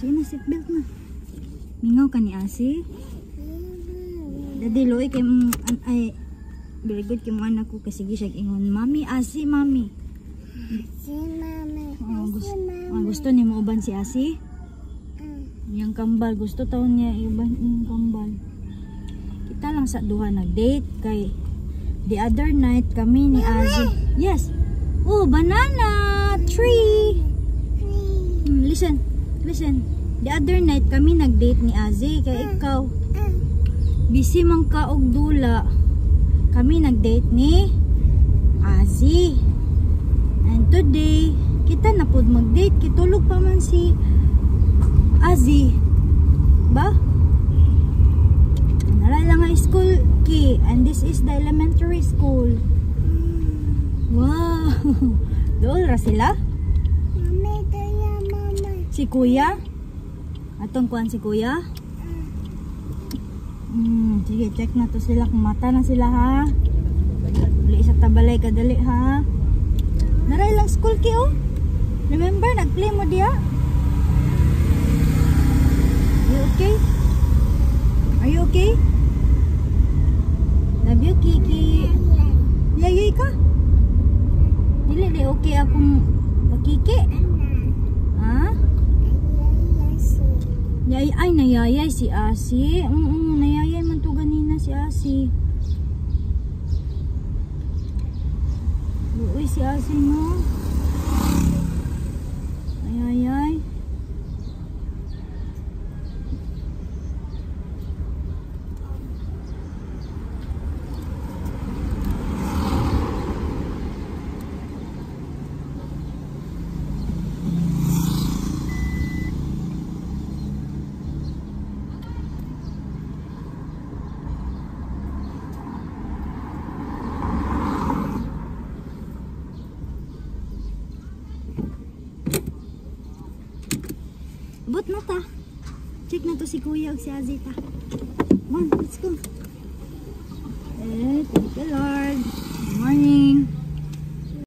Sige na, seatbelt na. Mingaw ka ni Asi. Dadi loy kay ay very good kay mo anak ko kasi siya ingon, "Mami, Asi, mami." Si mami. Gusto ni mo uban si Asi? Yang kambal gusto taon niya iban yung kambal. Kita lang sa duha nag-date kay the other night kami ni Asi. Yes. Oh, banana tree. Listen. The other night kami nag-date ni Azi kay ikaw. Busy man ka og dula. Kami nag-date ni Azi. And today, kita na pud mag-date. Kitulog pa man si Azi. Ba? Naray lang nga school key. And this is the elementary school. Wow. Dool ra sila? Mami, kaya mama. Si Kuya? Atong kuan si Kuya? Sige, check na to sila kung mata na sila ha. Uli sa tabalay kadali ha. Naray lang school ki oh. Remember, nag-play mo diya? Are you okay? Are you okay? Love you, Kiki. Yayay ka? Dili di okay akong pakiki. Ha? Ay, nayayay si Asi. Nayayay man to ganina si Asi. Uy, si Asi no. Nayayay. But na ta. Check na to si Kuya o si Azita. Come on, let's go. Thank you Lord. Good morning.